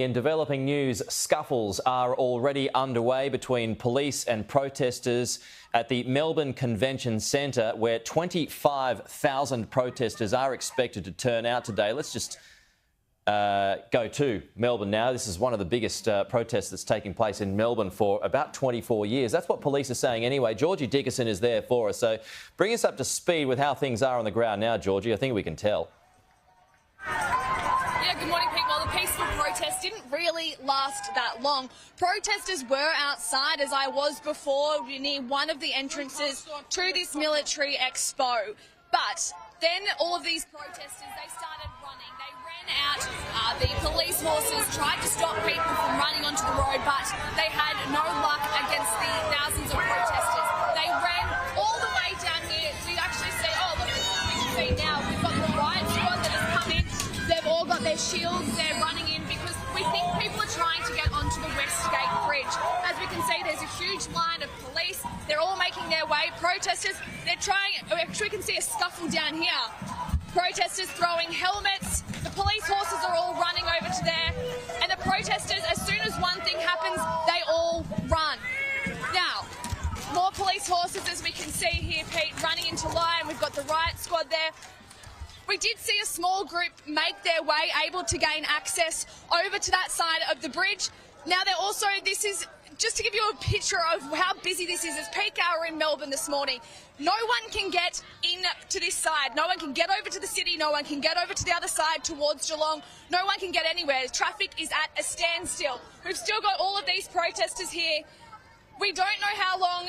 In developing news, scuffles are already underway between police and protesters at the Melbourne Convention Centre, where 25,000 protesters are expected to turn out today. Let's just go to Melbourne now. This is one of the biggest protests that's taking place in Melbourne for about 24 years. That's what police are saying anyway. Georgie Dickerson is there for us. So bring us up to speed with how things are on the ground now, Georgie. I think we can tell. Yeah, good morning, Pete. Well, the peaceful protest didn't really last that long. Protesters were outside, as I was before, near one of the entrances to this military expo. But then all of these protesters, they started running. They ran out. The police forces tried to stop people from running onto the road, but they had no luck against the thousands of protesters. They ran all the way down here. So you actually see, oh, look, you can see now, we've got the riot squad that has come in. They've all got their shields, they're running in because we think people are trying to get onto the Westgate Bridge. As we can see, there's a huge line of police. They're all making their way. Protesters, they're trying, actually we can see a scuffle down here. Protesters throwing helmets. The police horses are all running over to there. And the protesters, as soon as one thing happens, they all run. Now, more police horses, as we can see here, Pete, running into line. We've got the riot squad there. We did see a small group make their way, able to gain access over to that side of the bridge. Now, they're also, this is just to give you a picture of how busy this is. It's peak hour in Melbourne this morning. No one can get in to this side. No one can get over to the city. No one can get over to the other side towards Geelong. No one can get anywhere. Traffic is at a standstill. We've still got all of these protesters here. We don't know how long.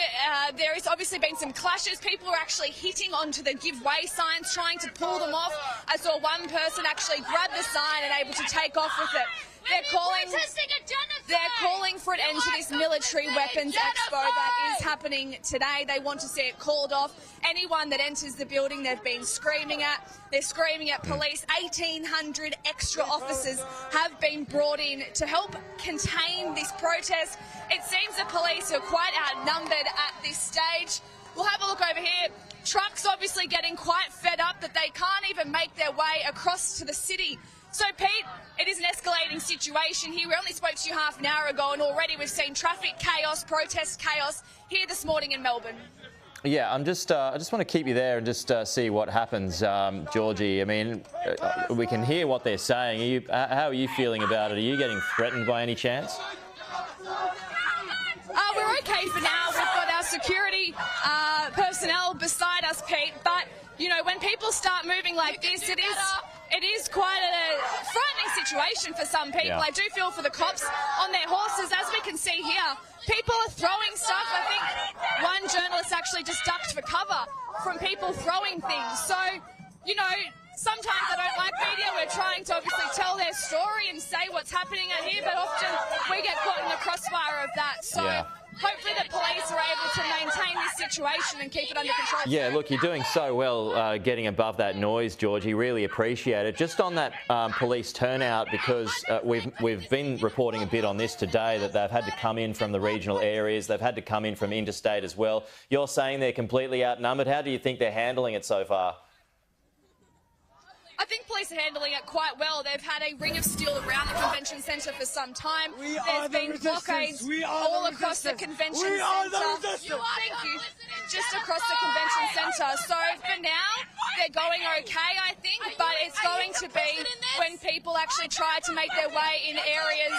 There has obviously been some clashes. People are actually hitting onto the give way signs, trying to pull them off. I saw one person actually grab the sign and able to take off with it. They're calling for an end to this military weapons expo that is happening today. They want to see it called off. Anyone that enters the building, they've been screaming at. They're screaming at police. 1,800 extra officers have been brought in to help contain this protest. It seems the police are quite outnumbered at this stage. We'll have a look over here. Trucks obviously getting quite fed up that they can't even make their way across to the city. So, Pete, it is an escalating situation here. We only spoke to you half an hour ago, and already we've seen traffic chaos, protest chaos here this morning in Melbourne. Yeah, I just want to keep you there and just see what happens, Georgie. I mean, we can hear what they're saying. How are you feeling about it? Are you getting threatened by any chance? We're okay for now. We've got our security personnel beside us, Pete. But, you know, when people start moving like this, it is quite a frightening situation for some people. Yeah. I do feel for the cops on their horses. As we can see here, people are throwing stuff. I think one journalist actually just ducked for cover from people throwing things. So, you know, sometimes I don't like media. We're trying to obviously tell their story and say what's happening out here, but often we get caught in the crossfire of that. So hopefully the police are able to maintain this situation and keep it under control. Yeah, look, you're doing so well getting above that noise, Georgie. Really appreciate it. Just on that police turnout, because we've been reporting a bit on this today, that they've had to come in from the regional areas. They've had to come in from interstate as well. You're saying they're completely outnumbered. How do you think they're handling it so far? I think police are handling it quite well. They've had a ring of steel around the convention centre for some time. There's been blockades all across the convention centre. Thank you. Just across the convention centre. So for now, they're going okay, I think, but it's going to be when people actually try to make their way in areas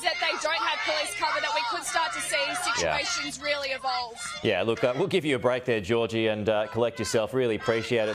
that they don't have police cover that we could start to see situations really evolve. Yeah, look, we'll give you a break there, Georgie, and collect yourself. Really appreciate it.